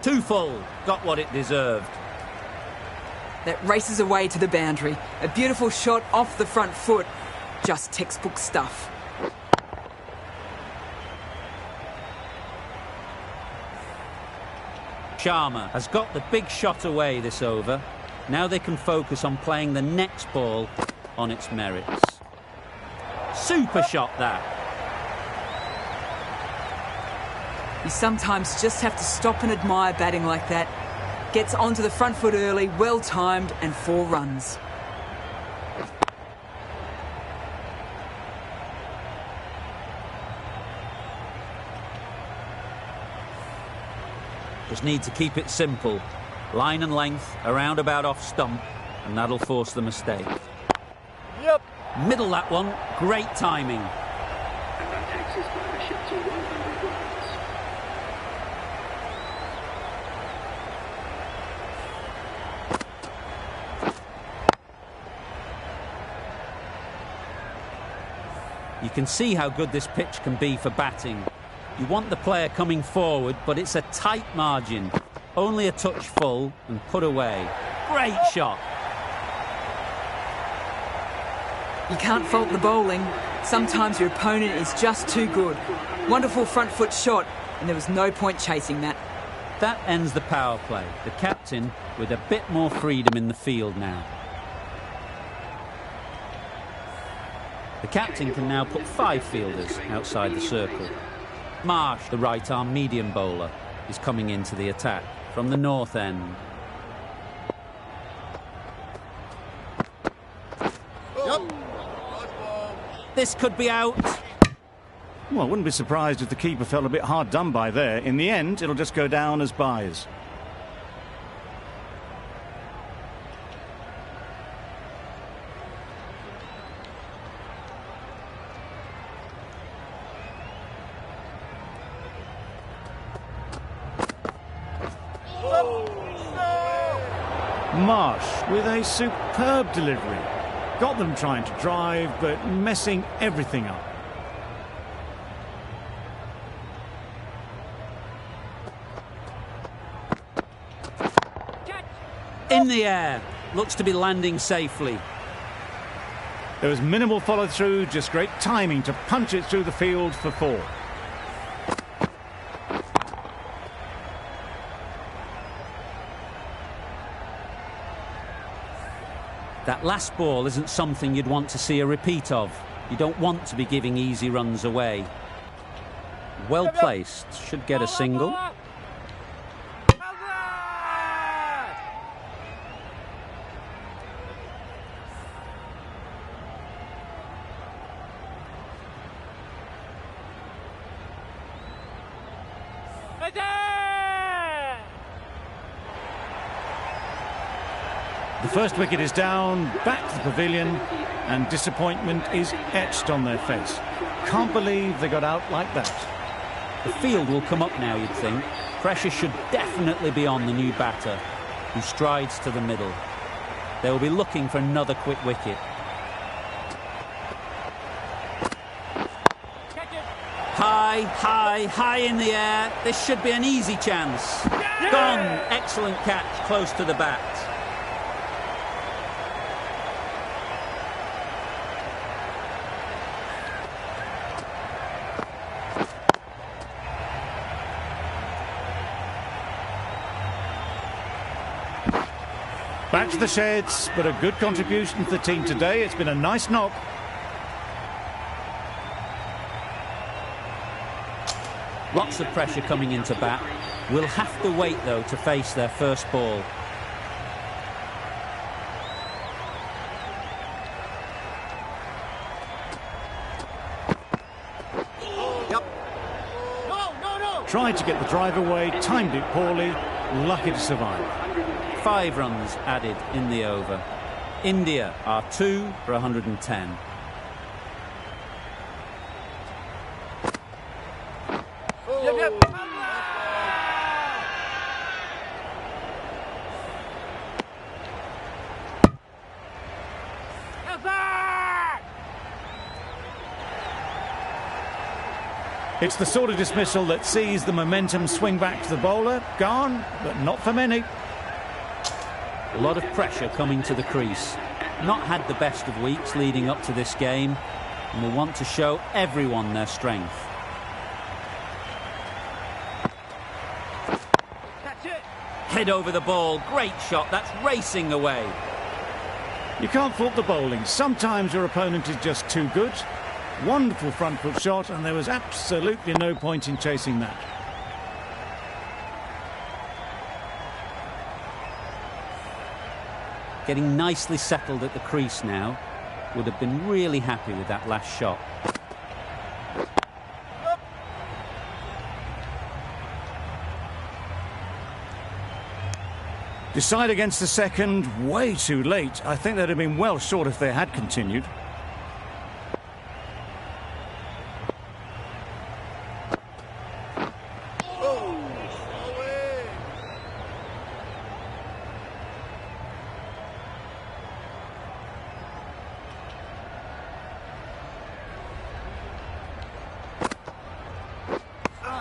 S1: Too full. Got what it deserved.
S5: That races away to the boundary. A beautiful shot off the front foot. Just textbook stuff.
S1: Sharma has got the big shot away this over. Now they can focus on playing the next ball on its merits. Super shot that.
S5: You sometimes just have to stop and admire batting like that. Gets onto the front foot early, well timed, and 4 runs.
S1: Just need to keep it simple. Line and length, around about off stump, and that'll force the mistake.
S3: Yep.
S1: Middle that one, great timing.
S6: And that takes his partnership to 100 runs.
S1: You can see how good this pitch can be for batting. You want the player coming forward, but it's a tight margin. Only a touch full and put away. Great shot.
S5: You can't fault the bowling. Sometimes your opponent is just too good. Wonderful front foot shot, and there was no point chasing that.
S1: That ends the power play. The captain with a bit more freedom in the field now. The captain can now put 5 fielders outside the circle. Marsh, the right-arm medium bowler, is coming into the attack from the north end. This could be out.
S2: Well, I wouldn't be surprised if the keeper felt a bit hard done by there. In the end, it'll just go down as byes. Marsh with a superb delivery. Got them trying to drive, but messing everything up.
S1: In the air. Looks to be landing safely.
S2: There was minimal follow-through, just great timing to punch it through the field for 4.
S1: That last ball isn't something you'd want to see a repeat of. You don't want to be giving easy runs away. Well placed. Should get a single.
S2: The first wicket is down, back to the pavilion, and disappointment is etched on their face. Can't believe they got out like that.
S1: The field will come up now, you'd think. Pressure should definitely be on the new batter, who strides to the middle. They will be looking for another quick wicket. High, high, high in the air. This should be an easy chance. Gone. Excellent catch, close to the bat.
S2: Back to the sheds, but a good contribution to the team today. It's been a nice knock.
S1: Lots of pressure coming into bat. Will have to wait, though, to face their first ball.
S2: Tried to get the drive away, timed it poorly, lucky to survive.
S1: 5 runs added in the over. India are 2 for 110.
S2: It's the sort of dismissal that sees the momentum swing back to the bowler. Gone, but not for many.
S1: A lot of pressure coming to the crease. Not had the best of weeks leading up to this game, and will want to show everyone their strength. Head over the ball, great shot, that's racing away.
S2: You can't fault the bowling. Sometimes your opponent is just too good. Wonderful front foot shot, and there was absolutely no point in chasing that.
S1: Getting nicely settled at the crease now. Would have been really happy with that last shot.
S2: Decide against the second, way too late. I think they'd have been well short if they had continued.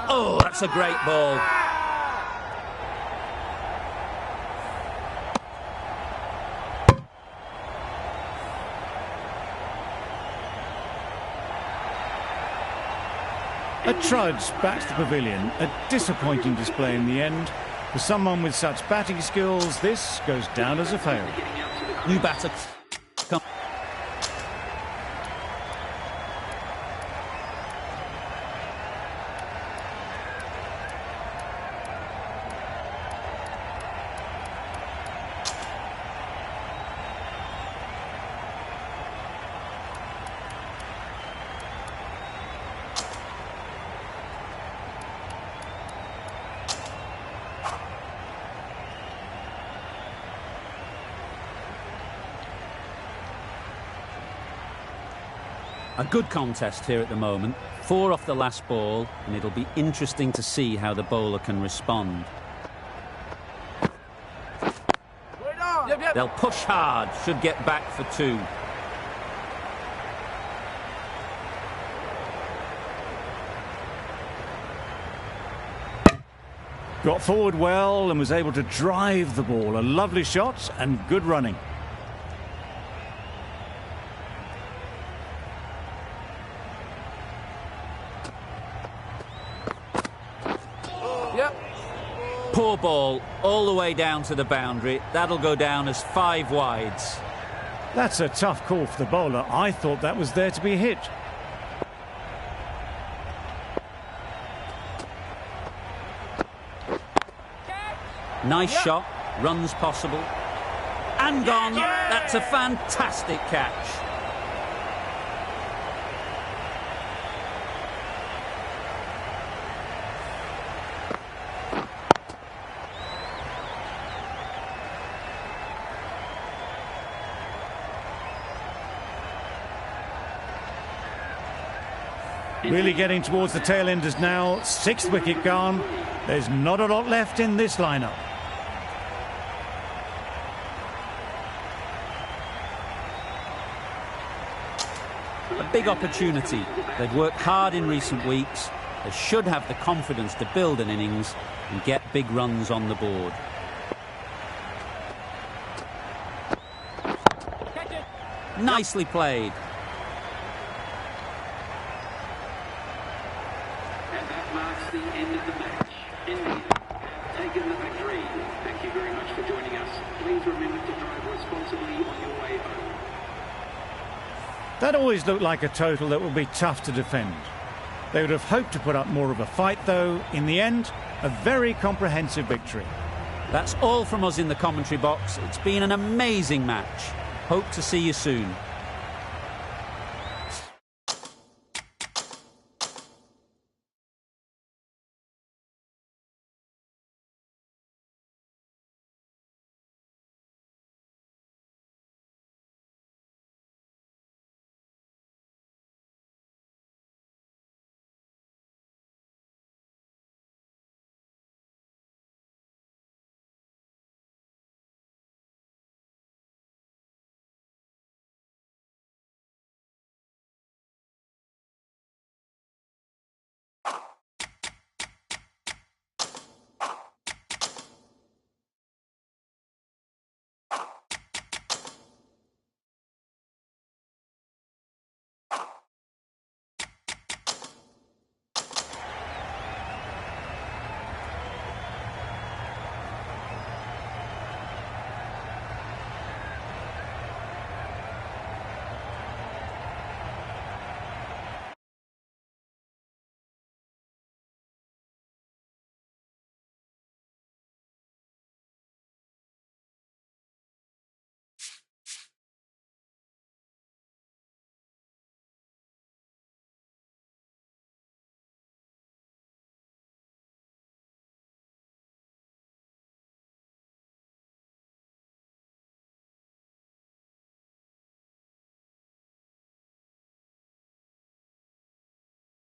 S1: Oh, that's a great ball.
S2: A trudge back to the pavilion. A disappointing display in the end. For someone with such batting skills, this goes down as a fail.
S1: New batter. A good contest here at the moment. 4 off the last ball, and it'll be interesting to see how the bowler can respond. They'll push hard, should get back for 2.
S2: Got forward well and was able to drive the ball. A lovely shot and good running.
S1: Poor ball, all the way down to the boundary. That'll go down as 5 wides.
S2: That's a tough call for the bowler. I thought that was there to be hit.
S1: Nice shot, runs possible. And gone. That's a fantastic catch.
S2: Really getting towards the tail enders now. 6th wicket gone. There's not a lot left in this lineup.
S1: A big opportunity. They've worked hard in recent weeks. They should have the confidence to build an innings and get big runs on the board. Nicely played.
S6: And that marks the end of the match. India have taken the victory. Thank you very much for joining us. Please remember to drive responsibly on your way home.
S2: That always looked like a total that would be tough to defend. They would have hoped to put up more of a fight, though. In the end, a very comprehensive victory.
S1: That's all from us in the commentary box. It's been an amazing match. Hope to see you soon.